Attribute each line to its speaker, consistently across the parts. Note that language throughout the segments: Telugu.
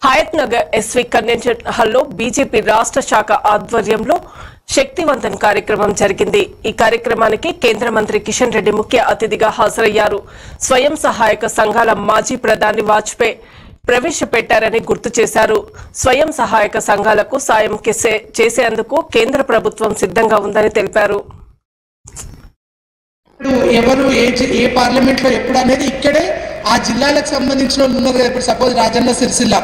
Speaker 1: హయత్ నగర్ ఎస్వి కన్వెన్షన్ హాల్లో బీజేపీ రాష్ట్ర శాఖ ఆధ్వర్యంలో శక్తివంతన్ కార్యక్రమం జరిగింది। ఈ కార్యక్రమానికి కేంద్ర మంత్రి కిషన్ రెడ్డి ముఖ్య అతిథిగా హాజరయ్యారు। స్వయం సహాయక సంఘాల మాజీ ప్రధాని వాజ్పేయి ప్రవేశపెట్టారని గుర్తు చేశారు। స్వయం సహాయక సంఘాలకు సాయం చేసేందుకు కేంద్ర ప్రభుత్వం సిద్ధంగా ఉందని తెలిపారు।
Speaker 2: ఎవరు ఏ పార్లమెంట్ లో ఎప్పుడు అనేది ఇక్కడే ఆ జిల్లాలకు సంబంధించిన వాళ్ళు ఉన్నారు కదా। ఇప్పుడు సపోజ్ రాజన్న సిరిసిల్ల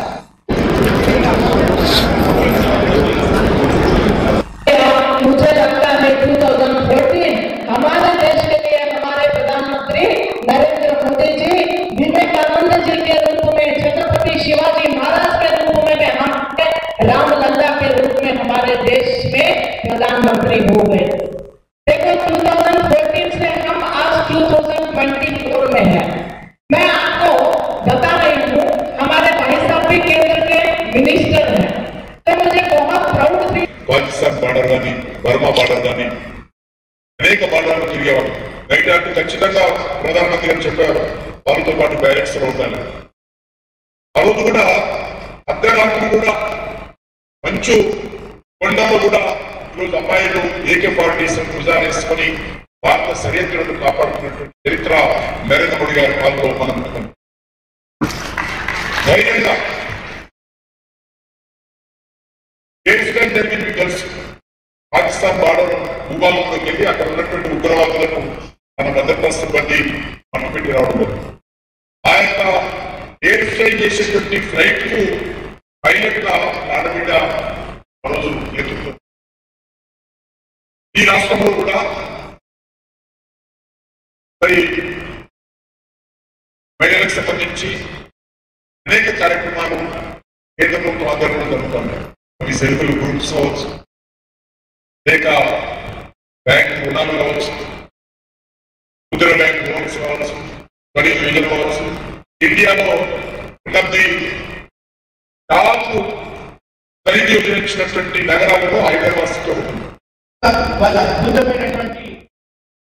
Speaker 3: मुझे लगता है 2014 हमारे देश के लिए हमारे प्रधानमंत्री नरेंद्र मोदी जी विवेकानंद जी के रूप में, छत्रपति शिवाजी महाराज के रूप में, हम रामलला के रूप में हमारे देश में प्रधानमंत्री हो गए। देखो 2014 से हम आज 2024 में हैं। मैं आपको बता रही हूँ, हमारे भाई साहब भी केंद्र के मिनिस्टर हैं, तो मुझे बहुत प्राउड फील।
Speaker 4: पाकिस्तान बार्डर गानी, बर्मा बार्डर गानी, अनेक बार्डर తిరిగేవారు। రైట్ అంటే ఖచ్చితంగా ప్రధానమంత్రి గారు చెప్పారు వాళ్ళతో పాటు బ్యారెక్స్ ఉండాలి। ఆ రోజు కూడా అర్ధరాత్రి కూడా మంచు కొండలో కూడా ఈరోజు అమ్మాయిలు AK-47 భుజాలేసుకొని భారత సరిహద్దులను కాపాడుతున్నటువంటి చరిత్ర నరేంద్ర మోడీ గారి పాలనలో మనం ధైర్యంగా జరిగింది తెలుసు। పాకిస్తాన్ బార్డర్ భూభాగంలోకి వెళ్ళి అక్కడ ఉన్నటువంటి ఉగ్రవాదులకు మన భద్రతా సిబ్బంది పట్టుపెట్టి రావడం ఆ యొక్క ఎయిర్ ఫ్లై చేసేటువంటి ఫ్లైట్ కు పైలట్ గా ఆడబిడ్డ రోజు నేతృత్వం। ఈ రాష్ట్రంలో కూడా మరి మహిళలకు సంబంధించి అనేక కార్యక్రమాలు కేంద్ర ప్రభుత్వం ఆధ్వర్యంలో జరుగుతున్నాయి। ఈ సెల్ఫుల్ గ్రూప్స్ కావచ్చు, లేక బ్యాంక్ రుణాలు కావచ్చు, ముద్ర బ్యాంక్ లోన్స్ కావచ్చు, ఖరీదు యోజన కావచ్చు, ఇండియాలో టాప్ ఖరీదు యోజన ఇచ్చినటువంటి నగరాలలో హైదరాబాద్
Speaker 2: వాళ్ళ అద్భుతమైనటువంటి